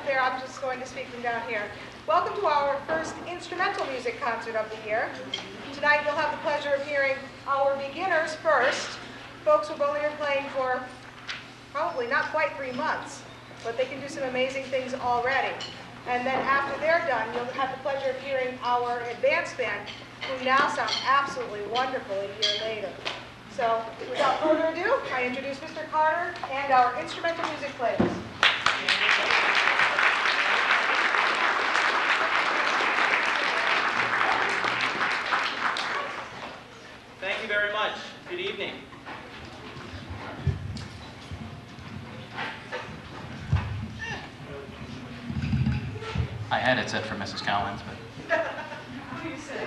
up there. I'm just going to speak from down here. Welcome to our first instrumental music concert of the year. Tonight you'll have the pleasure of hearing our beginners first. Folks who've only been playing for probably not quite 3 months, but they can do some amazing things already. And then after they're done, you'll have the pleasure of hearing our advanced band, who now sound absolutely wonderful a year later. So without further ado, I introduce Mr. Carter and our instrumental music players. Thank you very much. Good evening. I had it set for Mrs. Collins, but... What do you say?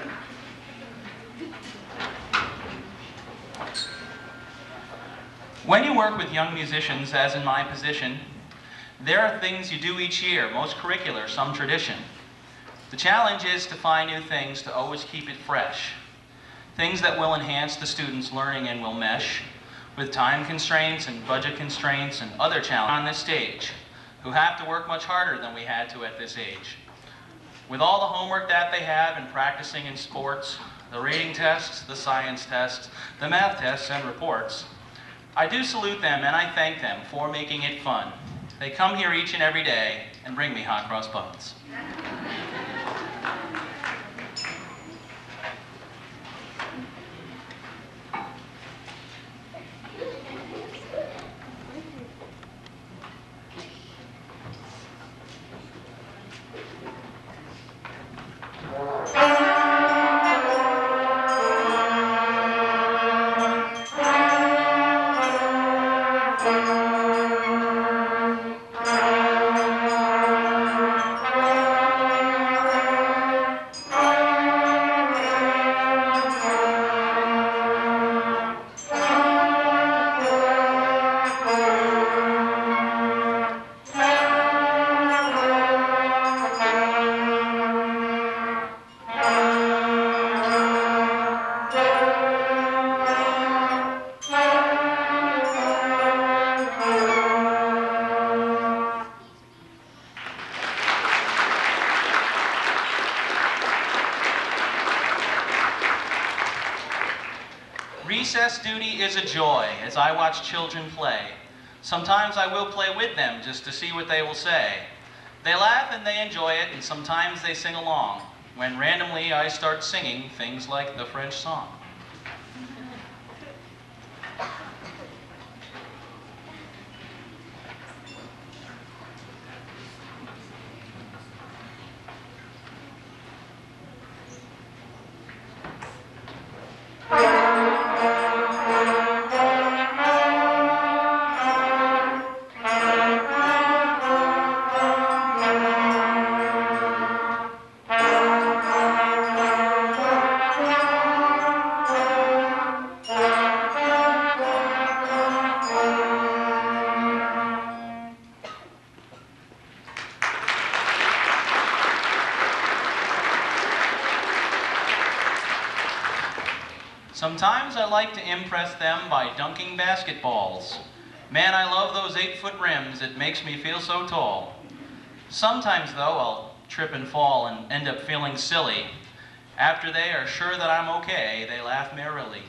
When you work with young musicians, as in my position, there are things you do each year, most curricular, some tradition. The challenge is to find new things to always keep it fresh. Things that will enhance the students' learning and will mesh with time constraints and budget constraints and other challenges on this stage, who have to work much harder than we had to at this age. With all the homework that they have in practicing in sports, the reading tests, the science tests, the math tests and reports, I do salute them and I thank them for making it fun. They come here each and every day and bring me hot cross buns. Recess duty is a joy as I watch children play. Sometimes I will play with them just to see what they will say. They laugh and they enjoy it, and sometimes they sing along, when randomly I start singing things like the French song. Sometimes I like to impress them by dunking basketballs. Man, I love those 8-foot rims. It makes me feel so tall. Sometimes, though, I'll trip and fall and end up feeling silly. After they are sure that I'm okay, they laugh merrily.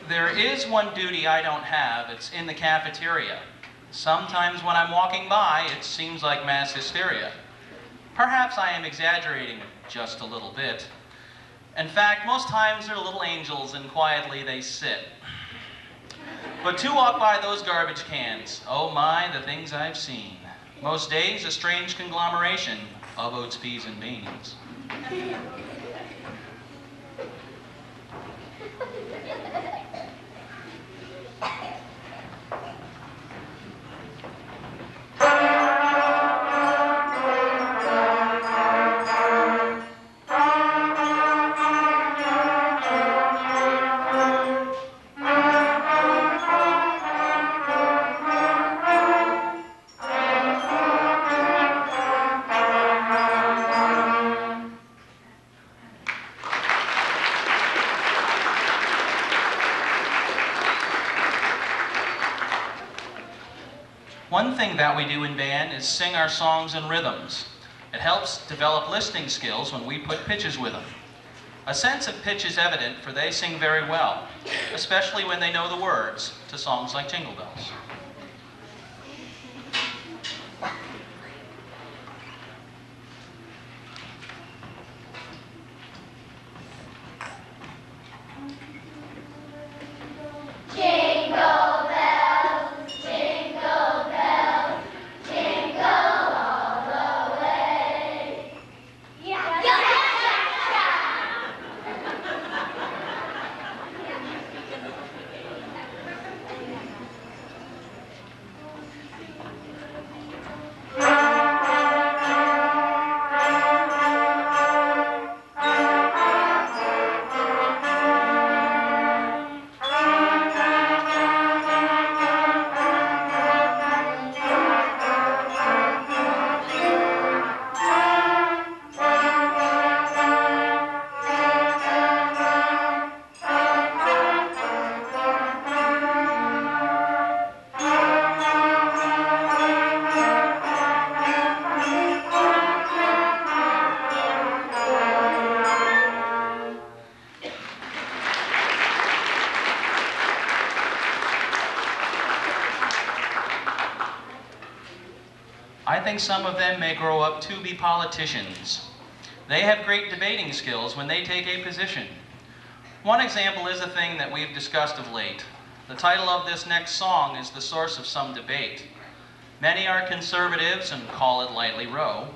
There is one duty I don't have. It's in the cafeteria. Sometimes when I'm walking by, it seems like mass hysteria. Perhaps I am exaggerating just a little bit. In fact, most times they're little angels and quietly they sit. But to walk by those garbage cans, oh my, the things I've seen. Most days a strange conglomeration of oats, peas, and beans. One thing that we do in band is sing our songs in rhythms. It helps develop listening skills when we put pitches with them. A sense of pitch is evident, for they sing very well, especially when they know the words to songs like Jingle Bells. I think some of them may grow up to be politicians. They have great debating skills when they take a position. One example is a thing that we've discussed of late. The title of this next song is the source of some debate. Many are conservatives and call it Lightly Row.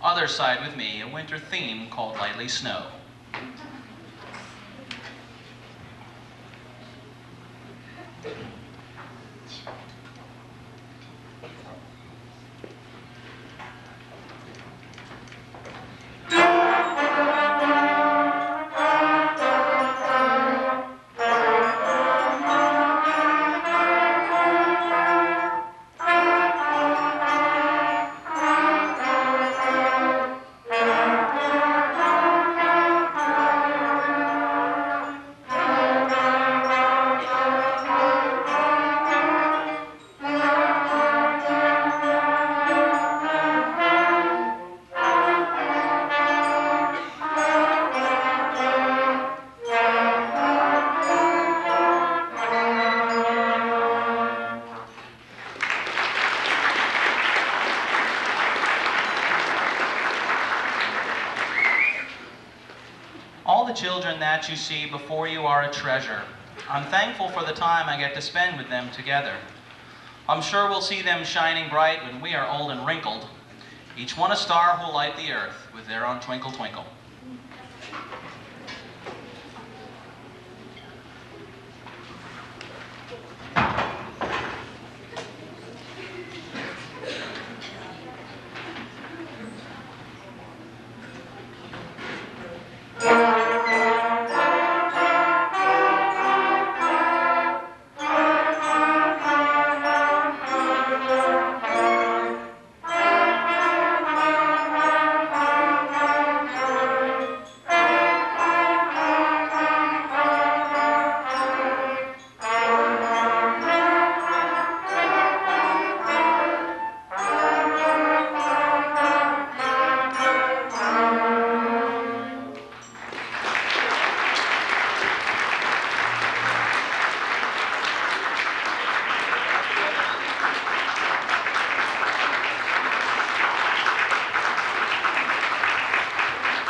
Others side with me, a winter theme called Lightly Snow. All the children that you see before you are a treasure. I'm thankful for the time I get to spend with them together. I'm sure we'll see them shining bright when we are old and wrinkled, each one a star who'll light the earth with their own twinkle twinkle.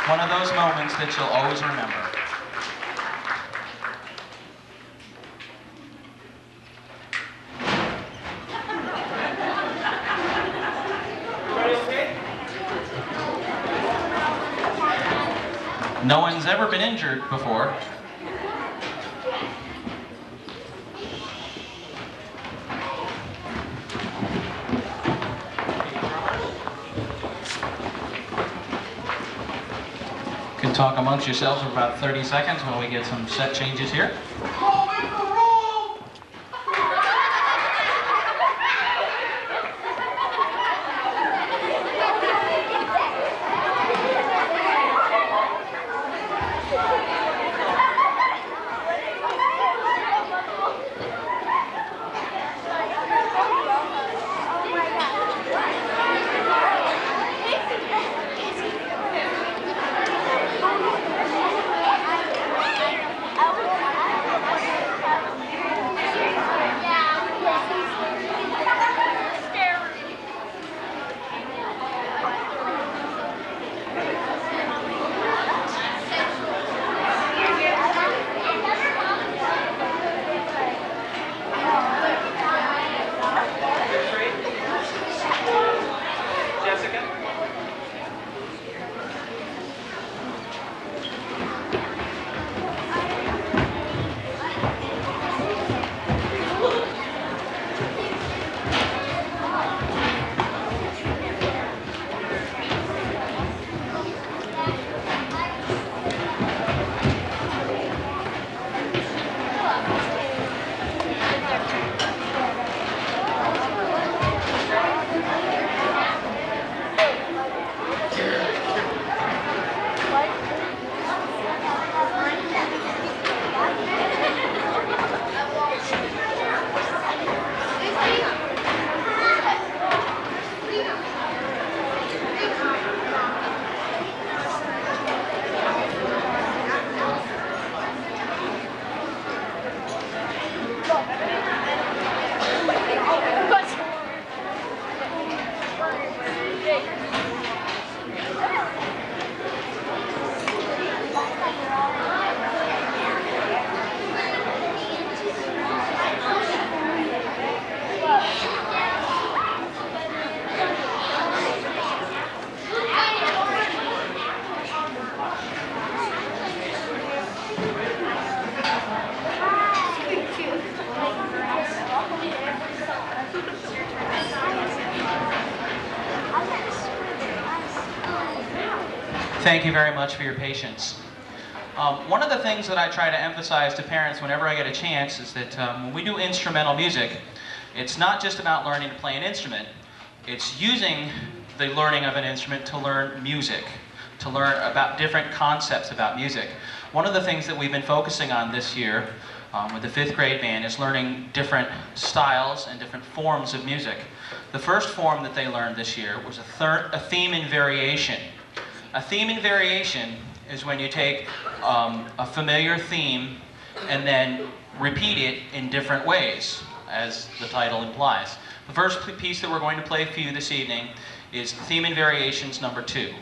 One of those moments that you'll always remember. No one's ever been injured before. Can talk amongst yourselves for about 30 seconds while we get some set changes here. Thank you very much for your patience. One of the things that I try to emphasize to parents whenever I get a chance is that when we do instrumental music, it's not just about learning to play an instrument. It's using the learning of an instrument to learn music, to learn about different concepts about music. One of the things that we've been focusing on this year with the 5th grade band is learning different styles and different forms of music. The first form that they learned this year was a theme and variation. A theme and variation is when you take a familiar theme and then repeat it in different ways, as the title implies. The first piece that we're going to play for you this evening is Theme and Variations number 2.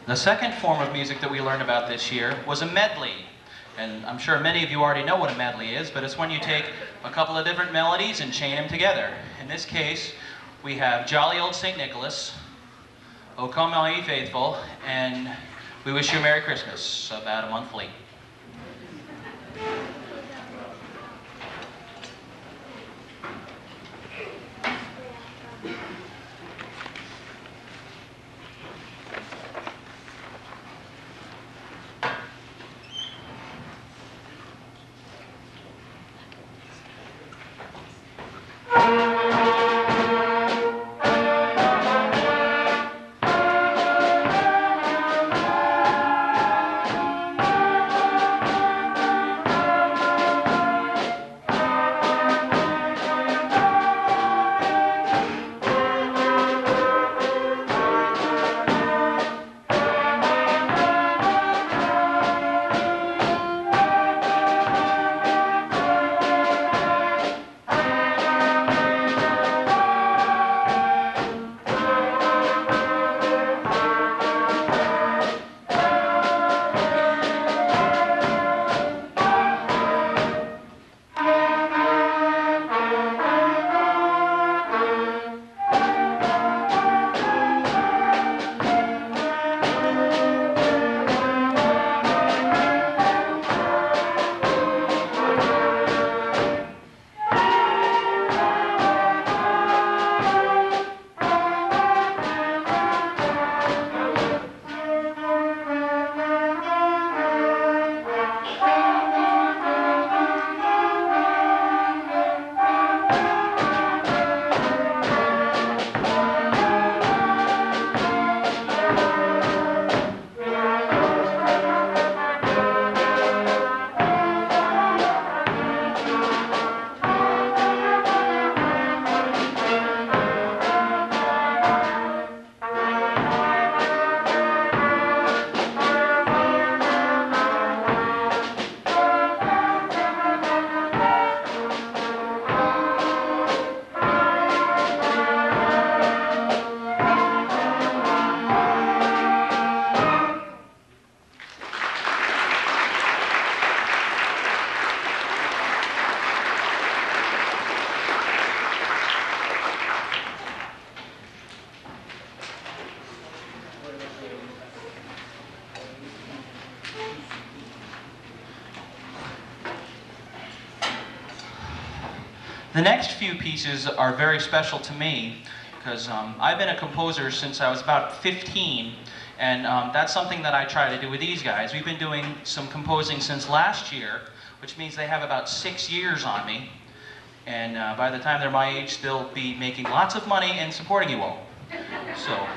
The second form of music that we learned about this year was a medley. And I'm sure many of you already know what a medley is, but it's when you take a couple of different melodies and chain them together. In this case, we have Jolly Old St. Nicholas, O Come All Ye Faithful, and We Wish You a Merry Christmas, about a month late. The next few pieces are very special to me because I've been a composer since I was about 15, and that's something that I try to do with these guys. We've been doing some composing since last year, which means they have about 6 years on me, and by the time they're my age, they'll be making lots of money and supporting you all. So,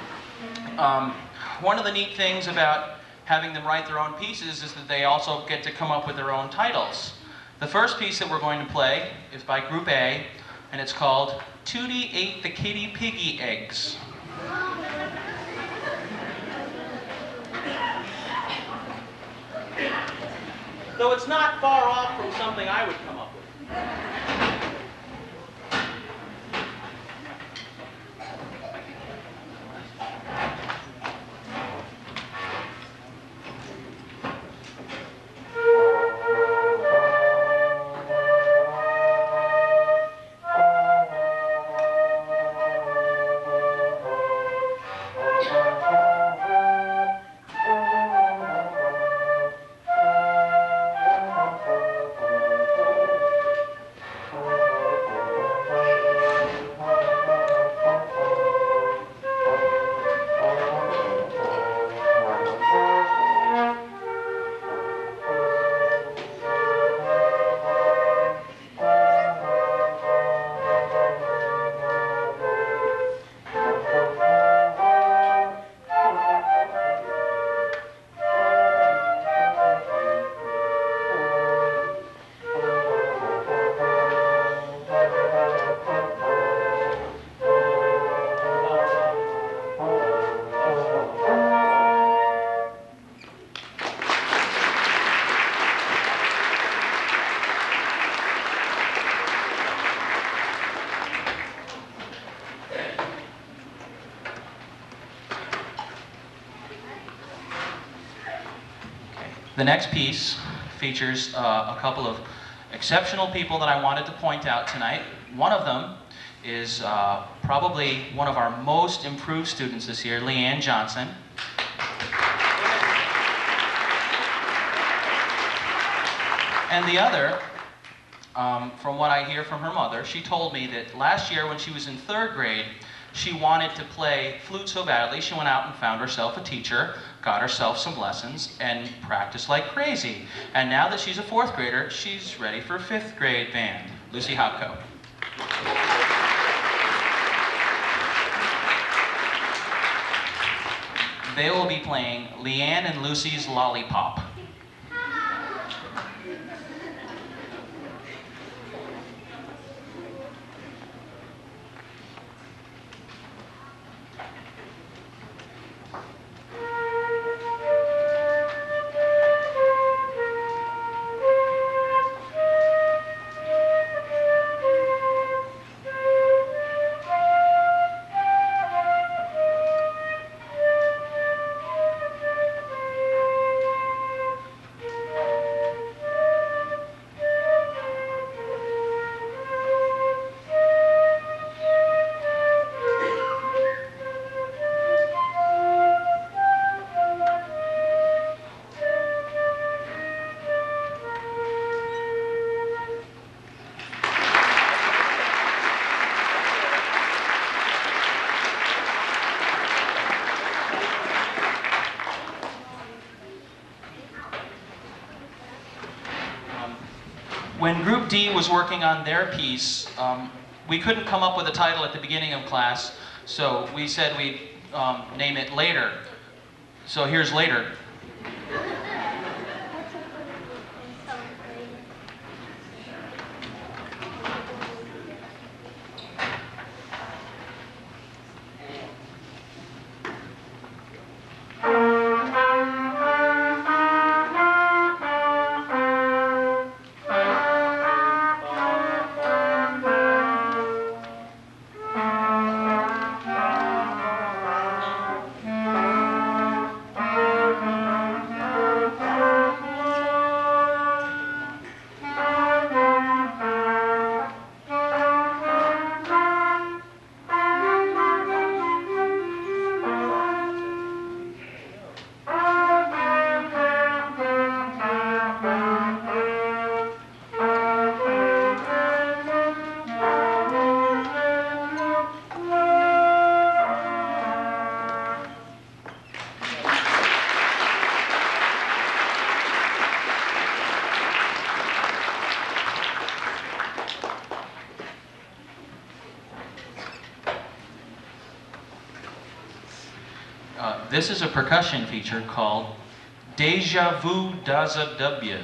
one of the neat things about having them write their own pieces is that they also get to come up with their own titles. The first piece that we're going to play is by Group A, and it's called Tootie Ate the Kitty Piggy Eggs. Though it's not far off from something I would come up with. The next piece features a couple of exceptional people that I wanted to point out tonight. One of them is probably one of our most improved students this year, Leanne Johnson. And the other, from what I hear from her mother, she told me that last year when she was in 3rd grade, she wanted to play flute so badly, she went out and found herself a teacher, got herself some lessons, and practiced like crazy. And now that she's a 4th grader, she's ready for 5th grade band. Lucy Hopko. They will be playing Leanne and Lucy's Lollipop. When Group D was working on their piece, we couldn't come up with a title at the beginning of class, so we said we'd name it Later. So here's Later. This is a percussion feature called Deja Vu Daza W.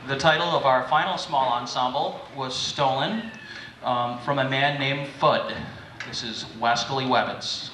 The title of our final small ensemble was stolen from a man named Fudd. This is Wascally Webbits.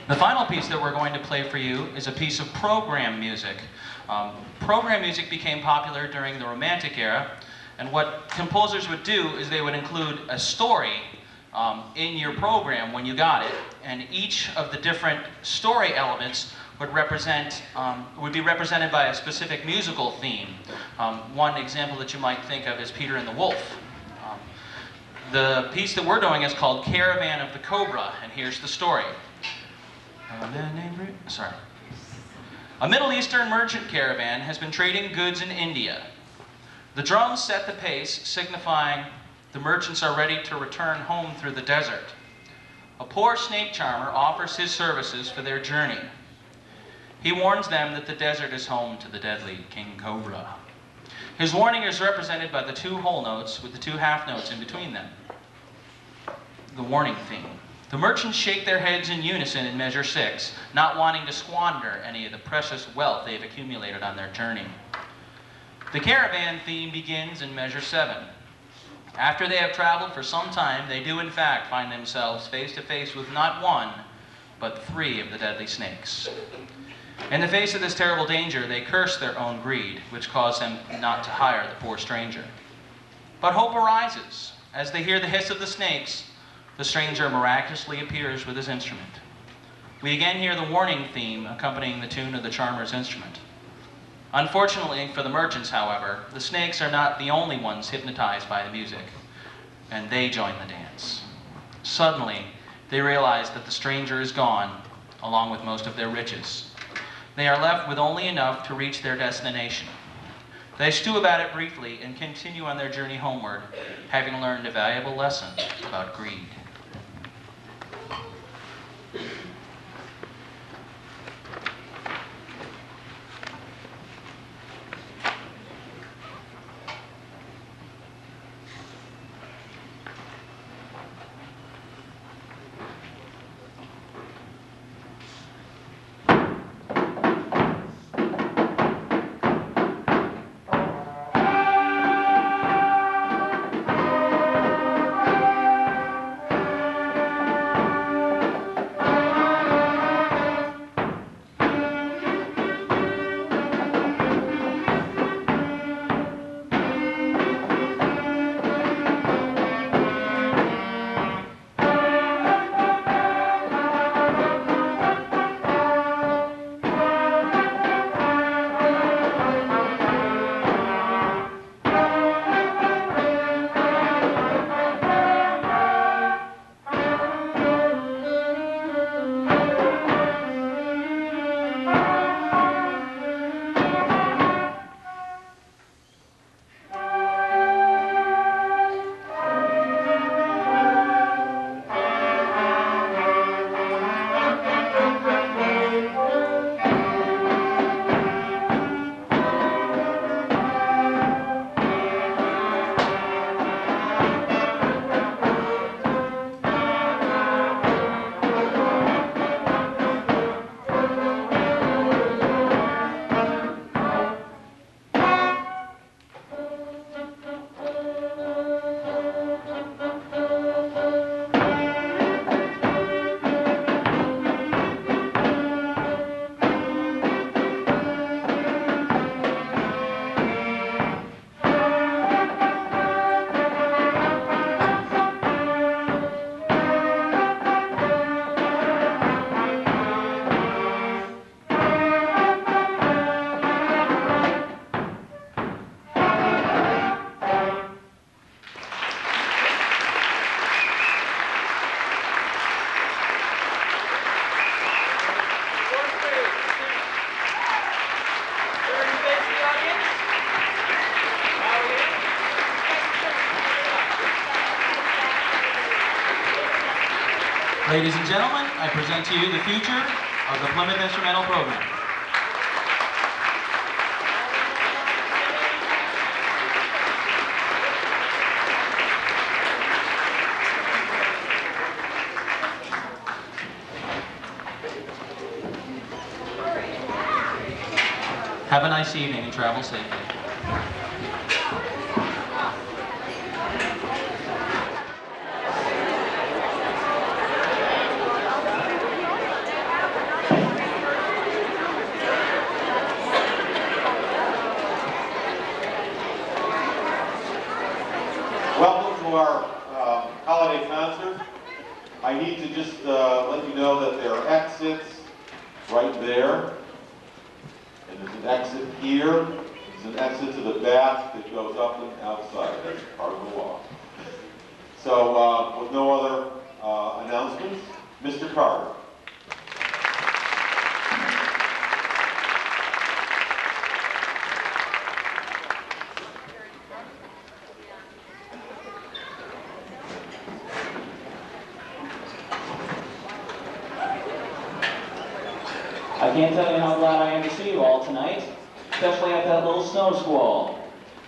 The final piece that we're going to play for you is a piece of program music. Program music became popular during the Romantic era, and what composers would do is they would include a story in your program when you got it, and each of the different story elements would be represented by a specific musical theme. One example that you might think of is Peter and the Wolf. The piece that we're doing is called Caravan of the Cobra, and here's the story. Sorry. A Middle Eastern merchant caravan has been trading goods in India. The drums set the pace, signifying the merchants are ready to return home through the desert. A poor snake charmer offers his services for their journey. He warns them that the desert is home to the deadly king cobra. His warning is represented by the 2 whole notes with the 2 half notes in between them. The warning theme. The merchants shake their heads in unison in measure 6, not wanting to squander any of the precious wealth they've accumulated on their journey. The caravan theme begins in measure 7. After they have traveled for some time, they do in fact find themselves face to face with not 1, but 3 of the deadly snakes. In the face of this terrible danger, they curse their own greed, which caused them not to hire the poor stranger. But hope arises. As they hear the hiss of the snakes, the stranger miraculously appears with his instrument. We again hear the warning theme accompanying the tune of the charmer's instrument. Unfortunately for the merchants, however, the snakes are not the only ones hypnotized by the music, and they join the dance. Suddenly, they realize that the stranger is gone, along with most of their riches. They are left with only enough to reach their destination. They stew about it briefly and continue on their journey homeward, having learned a valuable lesson about greed. Ladies and gentlemen, I present to you the future of the Plymouth Instrumental Program. Have a nice evening and travel safely. Welcome to our holiday concert. I need to just let you know that there are exits right there. And there's an exit here. There's an exit to the back that goes up and outside. That's part of the walk. So with no other announcements, Mr. Carter. can't tell you how glad I am to see you all tonight, especially at that little snow squall.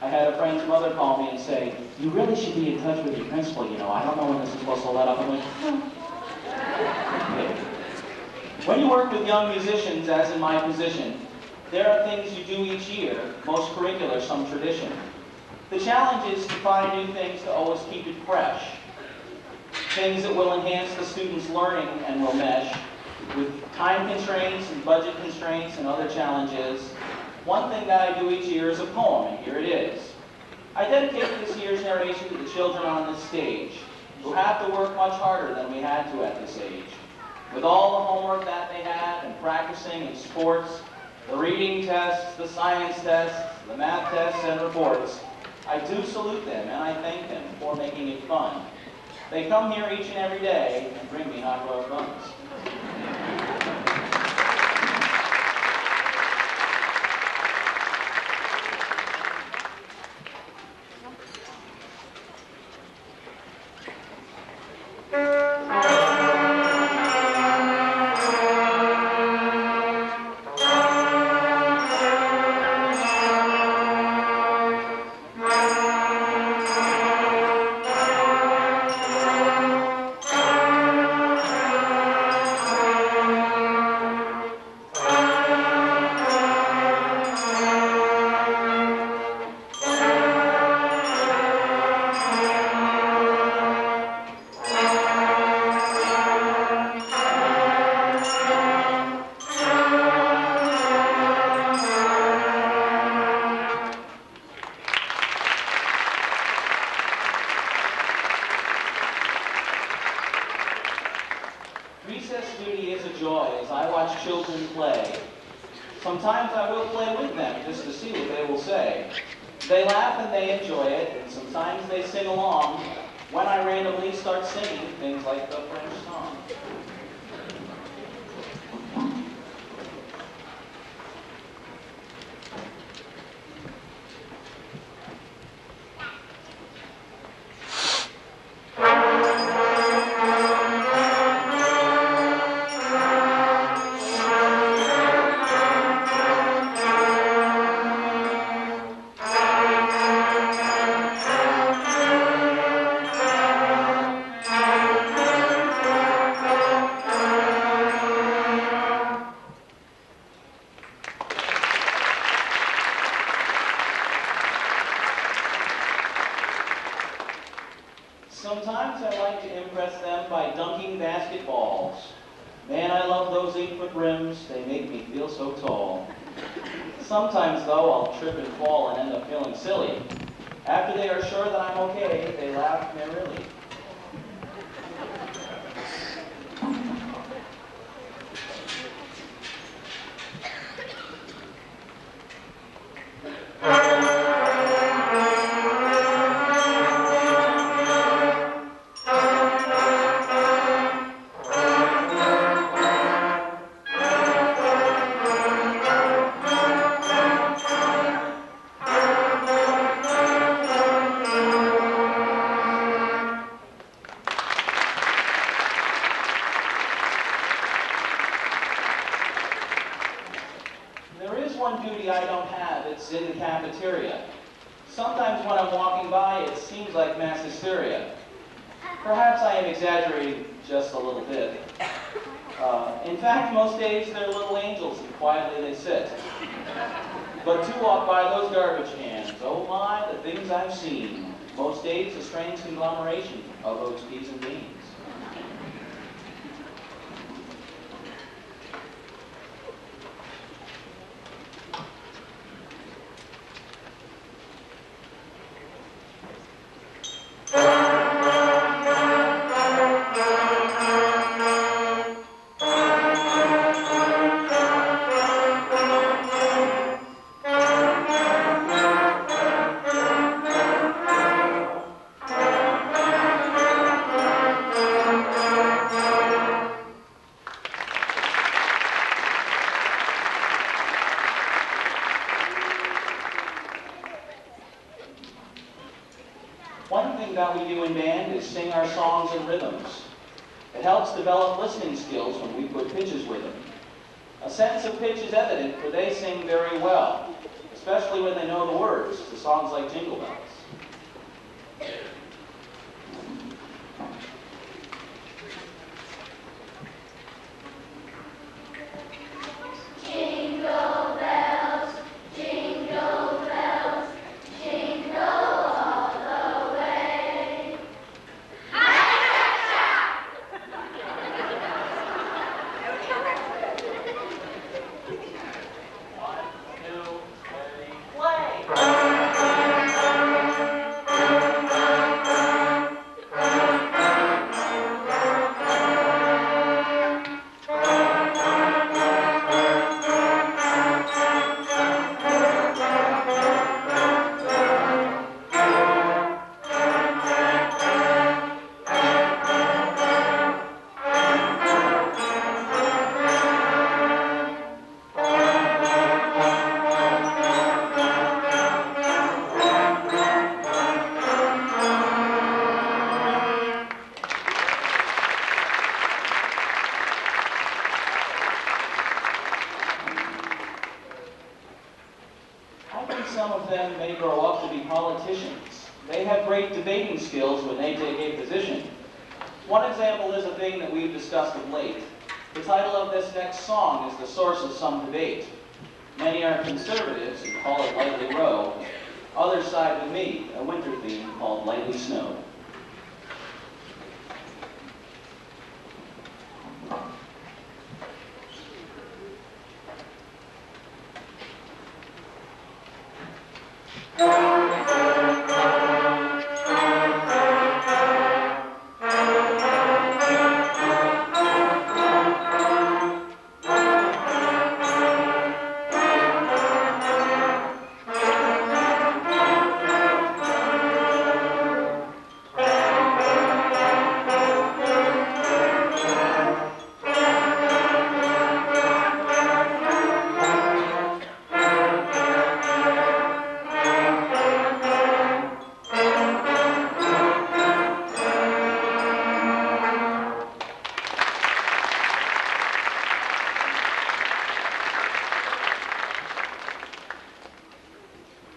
I had a friend's mother call me and say, "You really should be in touch with your principal, you know. I don't know when this is supposed to let up." I'm like, okay. When you work with young musicians, as in my position, there are things you do each year, most curricular, some tradition. The challenge is to find new things to always keep it fresh. Things that will enhance the students' learning and will mesh with time constraints and budget constraints and other challenges. One thing that I do each year is a poem, and here it is. I dedicate this year's narration to the children on this stage, who have to work much harder than we had to at this age. With all the homework that they have and practicing in sports, the reading tests, the science tests, the math tests and reports, I do salute them and I thank them for making it fun. They come here each and every day and bring me hot roast buns. Recess duty is a joy as I watch children play. Sometimes I will play with them just to see what they will say. They laugh and they enjoy it, and sometimes they sing along when I randomly start singing things like the French song. Sometimes I like to impress them by dunking basketballs. Man, I love those 8-foot rims. They make me feel so tall. Sometimes, though, I'll trip and fall and end up feeling silly. After they are sure that I'm okay, they laugh merrily. One duty I don't have, it's in the cafeteria. Sometimes when I'm walking by, it seems like mass hysteria. Perhaps I am exaggerating just a little bit. In fact, most days they're little angels and quietly they sit. But to walk by those garbage cans, oh my, the things I've seen. Most days a strange conglomeration of oats, peas, and beans. One thing that we do in band is sing our songs in rhythms. It helps develop listening skills when we put pitches with them. A sense of pitch is evident, for they sing very well, especially when they know the words to songs like Jingle Bells. Some of them may grow up to be politicians. They have great debating skills when they take a position. One example is a thing that we've discussed of late. The title of this next song is the source of some debate. Many are conservatives and call it Lightly Row. Others side with me, a winter theme called Lightly Snow.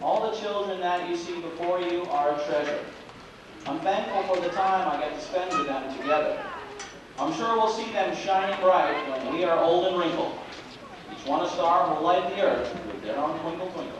All the children that you see before you are a treasure. I'm thankful for the time I get to spend with them together. I'm sure we'll see them shining bright when we are old and wrinkled. Each one a star will light the earth with their own twinkle twinkle.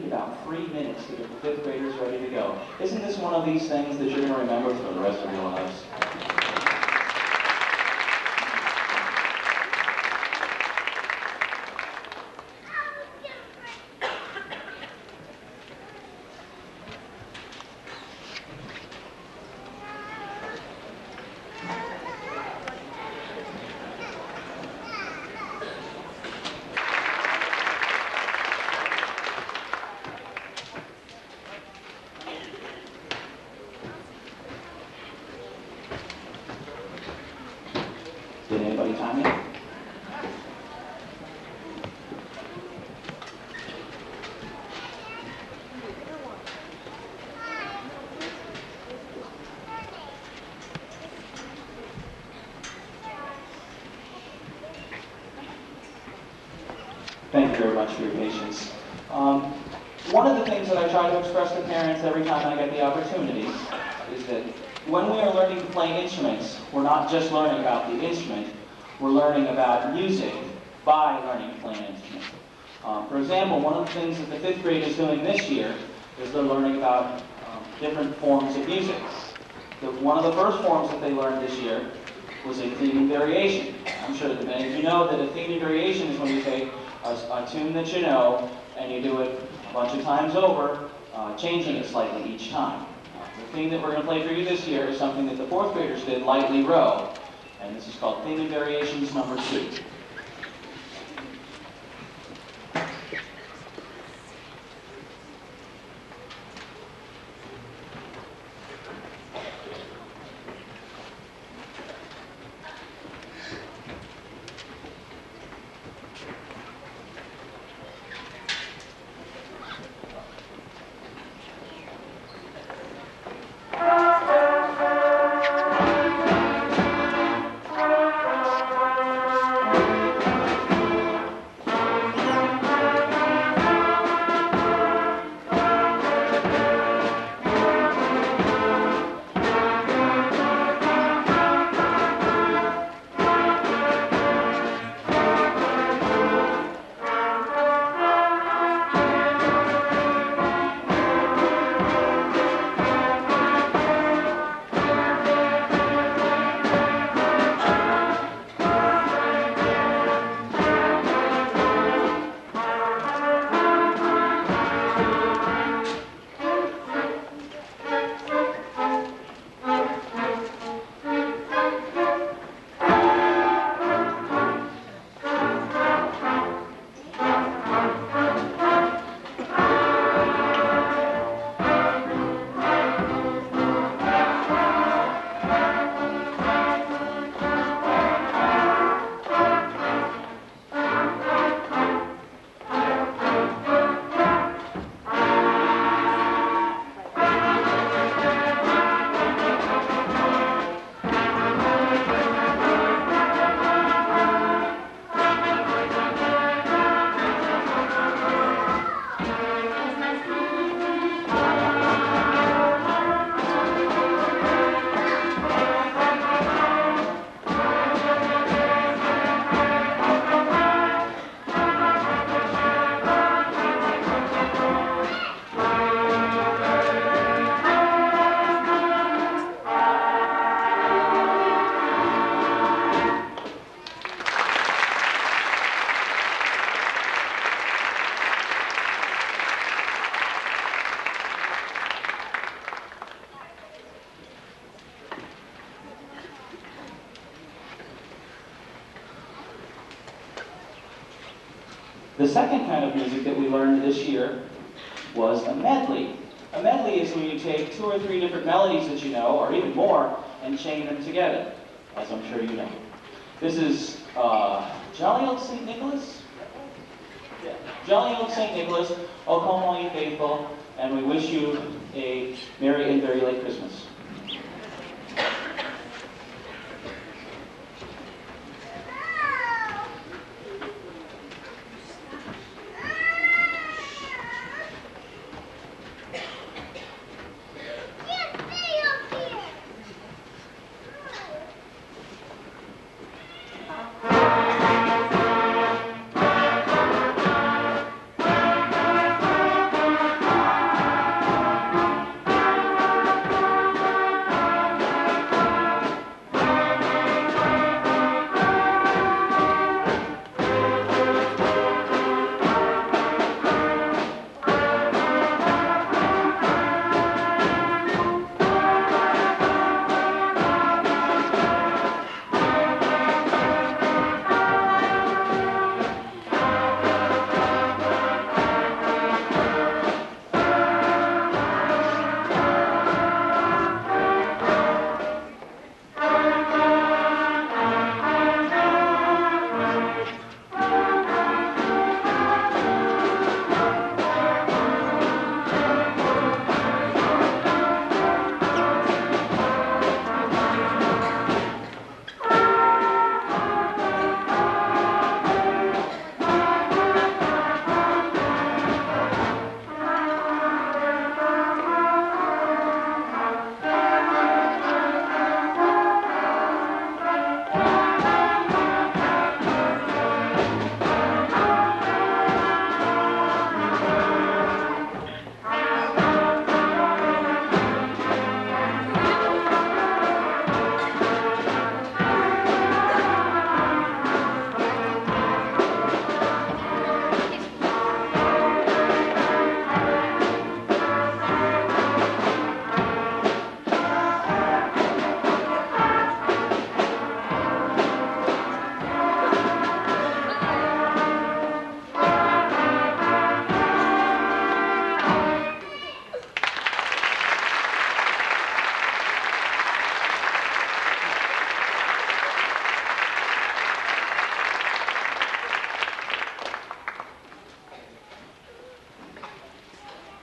About 3 minutes to get the fifth graders ready to go. Isn't this one of these things that you're going to remember for the rest of your lives? Did anybody time me? Thank you very much for your patience. One of the things that I try to express to parents every time I get the opportunity is that when we are learning to play instruments, we're not just learning about the instrument, we're learning about music by learning to play an instrument. For example, one of the things that the 5th grade is doing this year is they're learning about different forms of music. One of the first forms that they learned this year was a theme and variation. I'm sure that many of you know that a theme and variation is when you take a tune that you know and you do it a bunch of times over, changing it slightly each time. The theme that we're going to play for you this year is something that the 4th graders did, Lightly Row, and this is called Theme and Variations number 2. The second kind of music that we learned this year was a medley. A medley is when you take 2 or 3 different melodies that you know, or even more, and chain them together, as I'm sure you know. This is Jolly Old St. Nicholas? Yeah. Jolly Old St. Nicholas, O come all ye faithful, and we wish you a merry and very late Christmas.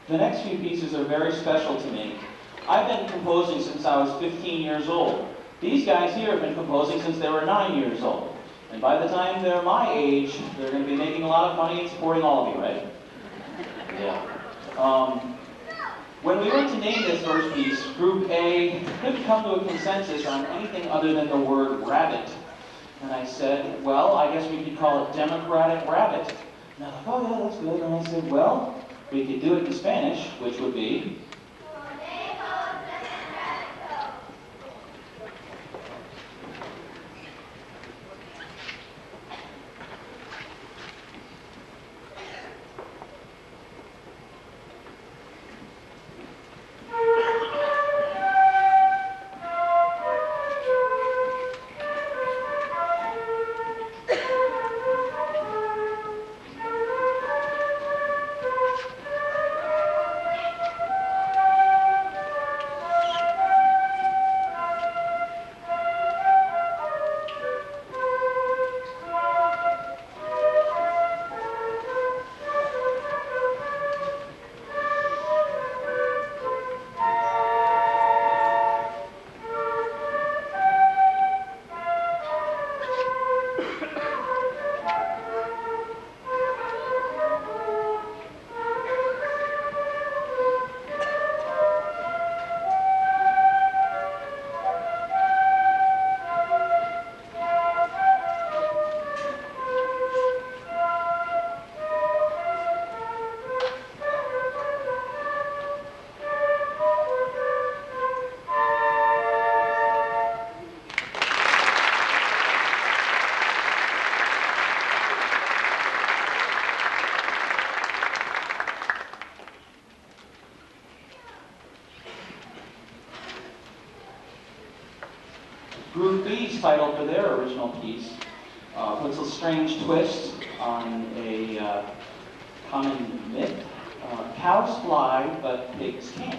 The next few pieces are very special to me. I've been composing since I was 15 years old. These guys here have been composing since they were 9 years old. And by the time they're my age, they're going to be making a lot of money and supporting all of you, right? Yeah. When we went to name this first piece, Group A couldn't come to a consensus on anything other than the word rabbit. And I said, well, I guess we could call it Democratic Rabbit. And I thought, oh yeah, that's good. And I said, well, we could do it in Spanish, which would be... Group B's title for their original piece puts a strange twist on a common myth. Cows fly, but pigs can't.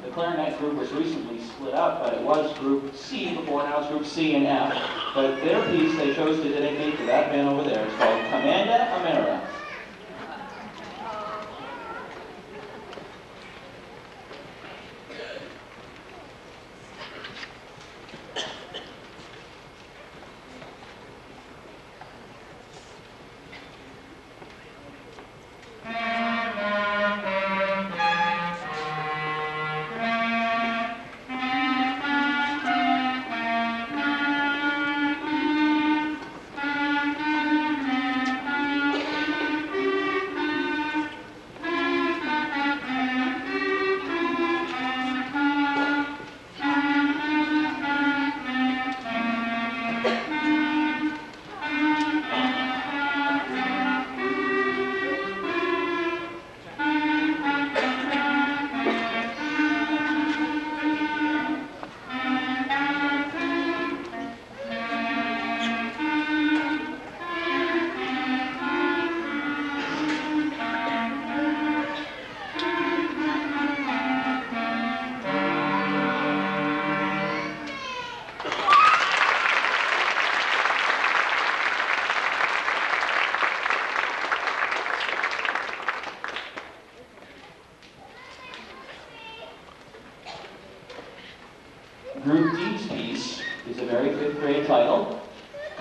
The clarinet group was recently split up, but it was Group C before, now it's Group C and F. But their piece they chose to dedicate to that man over there. It's called Commanda Amera.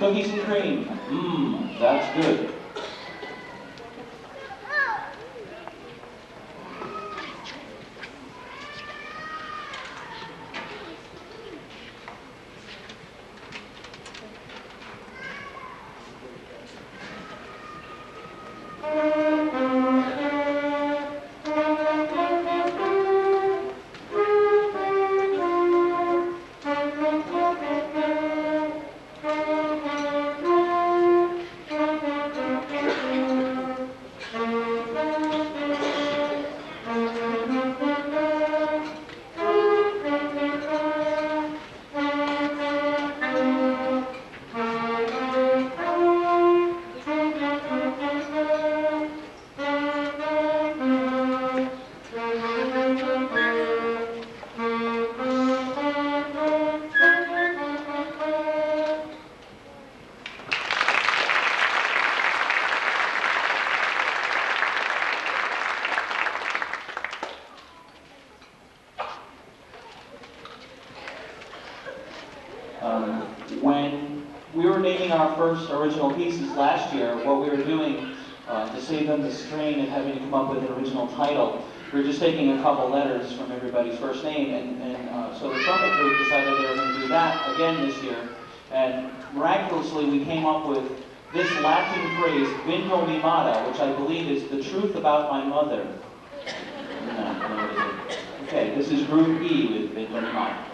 cookies and cream. Mmm, that's good. When we were naming our first original pieces last year, what we were doing to save them the strain of having to come up with an original title, we were just taking a couple letters from everybody's first name, and so the trumpet group decided they were going to do that again this year, and miraculously we came up with this Latin phrase, "Vinto mi mata," which I believe is the truth about my mother. No, it isn't. Okay, this is group E with "Vinto mi mata."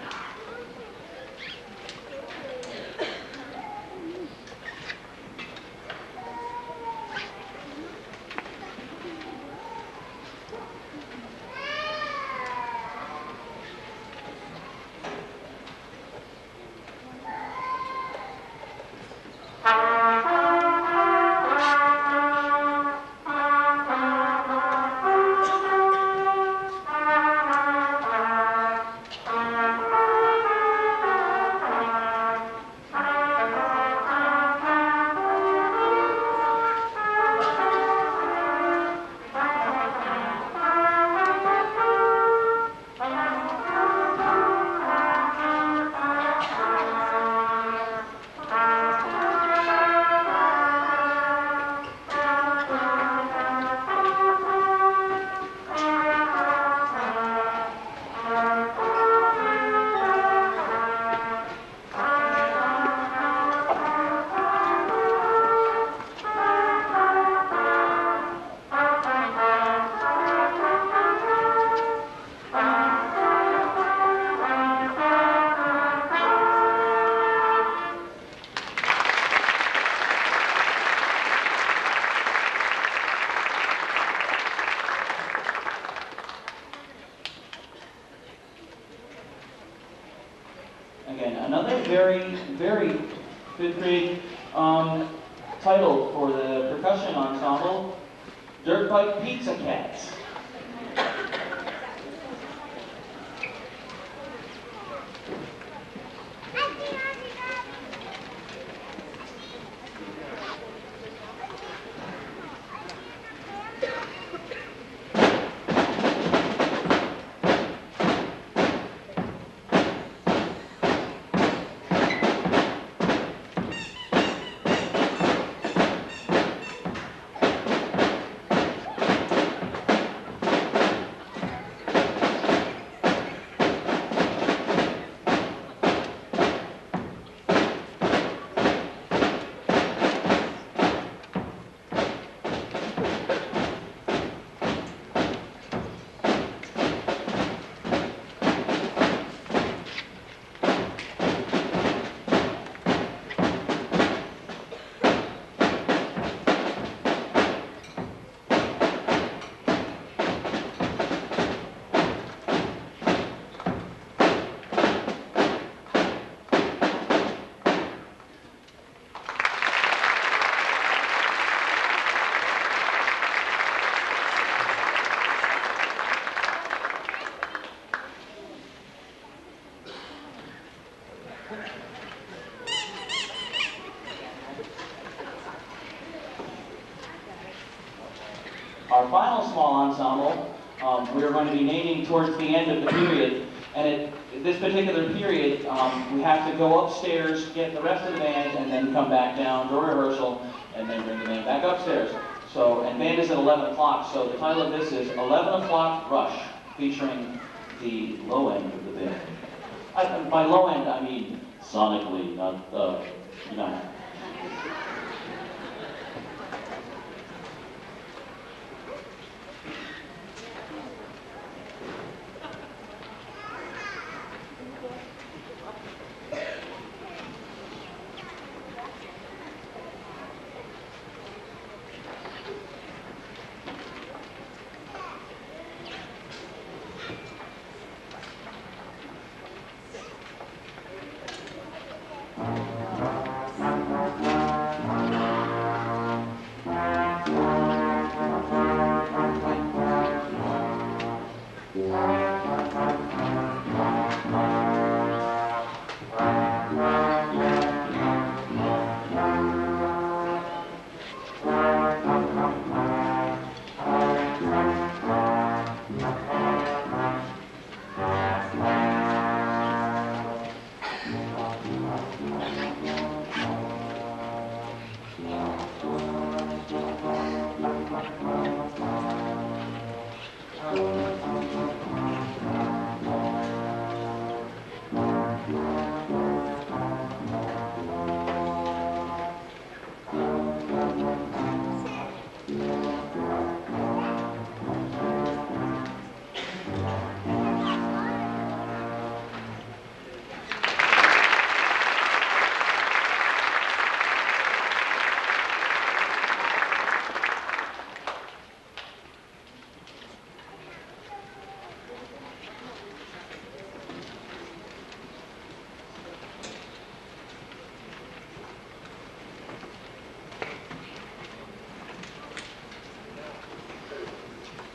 Again, another very fifth grade title for the percussion ensemble, Dirt Bike Pizza Cats. Our final small ensemble, we are going to be naming towards the end of the period, and this particular period, we have to go upstairs, get the rest of the band, and then come back down for rehearsal, and then bring the band back upstairs. So, and band is at 11 o'clock, so the title of this is 11 O'Clock Rush, featuring the low end of the band. By low end, I mean sonically, not, you know.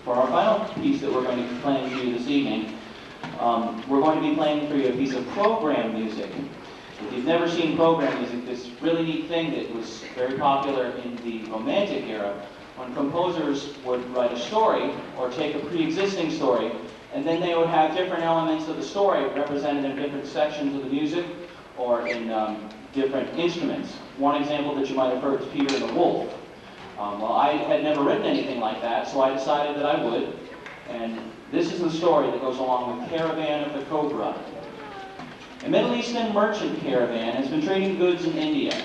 For our final piece that we're going to be playing for you this evening, we're going to be playing for you a piece of program music. If you've never seen program music, this really neat thing that was very popular in the Romantic era, when composers would write a story or take a pre-existing story, and then they would have different elements of the story represented in different sections of the music or in different instruments. One example that you might have heard is Peter and the Wolf. Well, I had never written anything like that, so I decided that I would. And this is the story that goes along with Caravan of the Cobra. A Middle Eastern merchant caravan has been trading goods in India.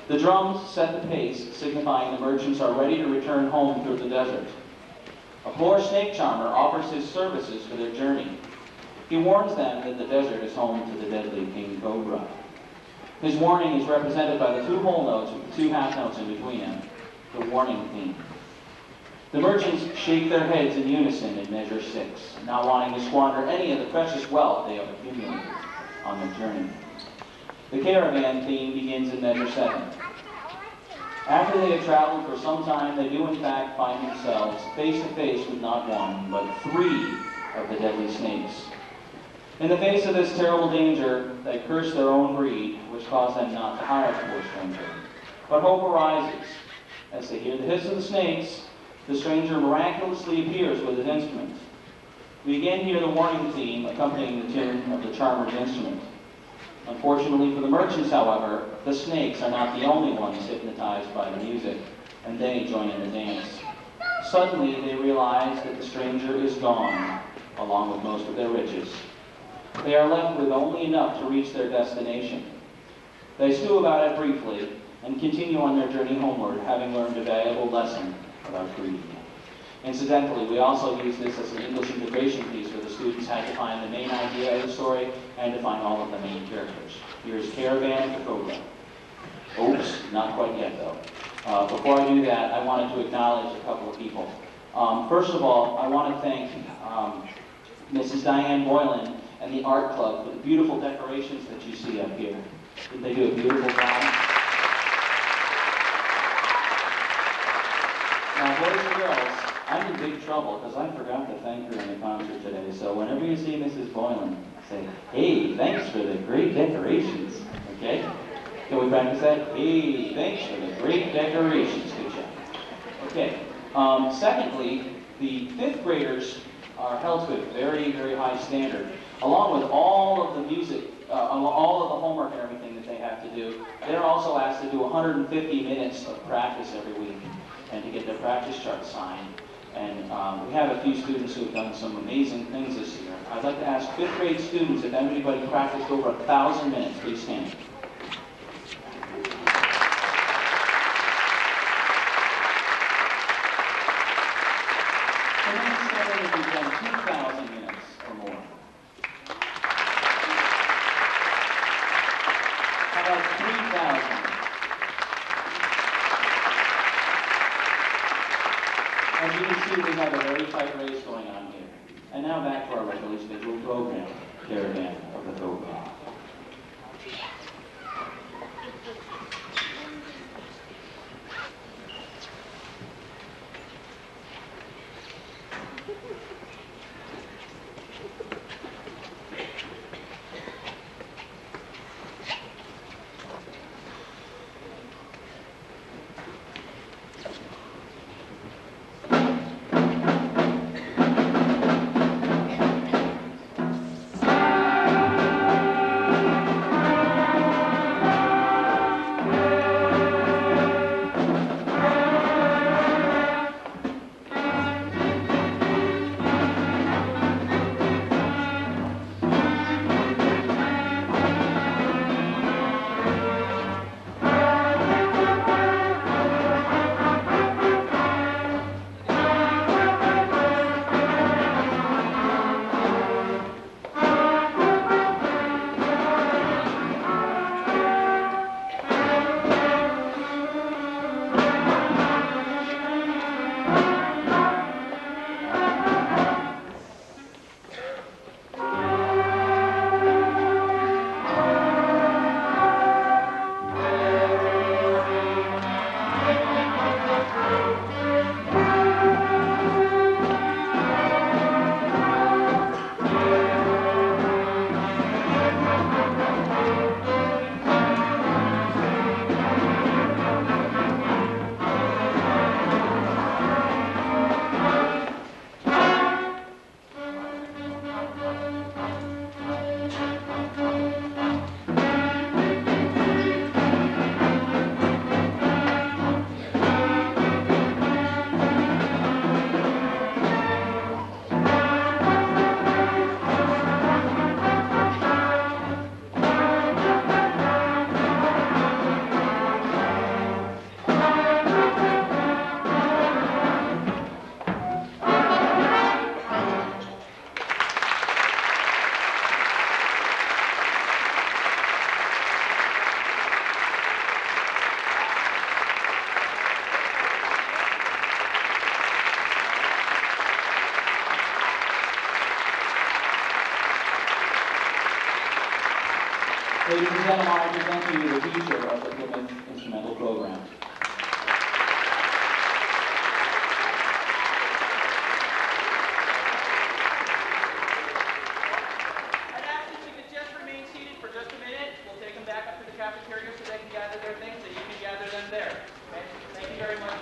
The drums set the pace, signifying the merchants are ready to return home through the desert. A poor snake charmer offers his services for their journey. He warns them that the desert is home to the deadly king cobra. His warning is represented by the two whole notes with the two half notes in between them. The warning theme. The merchants shake their heads in unison in measure 6, not wanting to squander any of the precious wealth they have accumulated on their journey. The caravan theme begins in measure 7. After they have traveled for some time, they do in fact find themselves face to face with not one, but 3 of the deadly snakes. In the face of this terrible danger, they curse their own greed, which caused them not to hire the poor stranger. But hope arises. As they hear the hiss of the snakes, the stranger miraculously appears with his instrument. We again hear the warning theme accompanying the tune of the charmer's instrument. Unfortunately for the merchants, however, the snakes are not the only ones hypnotized by the music, and they join in the dance. Suddenly, they realize that the stranger is gone, along with most of their riches. They are left with only enough to reach their destination. They stew about it briefly, and continue on their journey homeward, having learned a valuable lesson about greed. Incidentally, we also use this as an English integration piece where the students had to find the main idea of the story and to find all of the main characters. Here's Caravan of the Cobra. Oops, not quite yet though. Before I do that, I wanted to acknowledge a couple of people. First of all, I want to thank Mrs. Diane Boylan and the Art Club for the beautiful decorations that you see up here. Did they do a beautiful job? Now, boys and girls, I'm in big trouble because I forgot to thank her in the concert today. So whenever you see Mrs. Boylan, say, "Hey, thanks for the great decorations." Okay? Can we practice that? Hey, thanks for the great decorations. Good job. Okay. Secondly, the 5th graders are held to a very, very high standard. Along with all of the music, all of the homework and everything that they have to do, they're also asked to do 150 minutes of practice every week and to get their practice chart signed. And we have a few students who have done some amazing things this year. I'd like to ask 5th grade students if anybody practiced over 1,000 minutes, please stand. The next seven if you've done 2,000 minutes or more. How about 3,000? As you can see, we have a very tight race going on here. And now back to our regularly scheduled program, Caravan of the Cobra. Ladies and gentlemen, I present to you the teacher of the Plymouth Instrumental Program. I'd ask if you could just remain seated for just a minute. We'll take them back up to the cafeteria so they can gather their things, and you can gather them there. Okay? Thank you very much.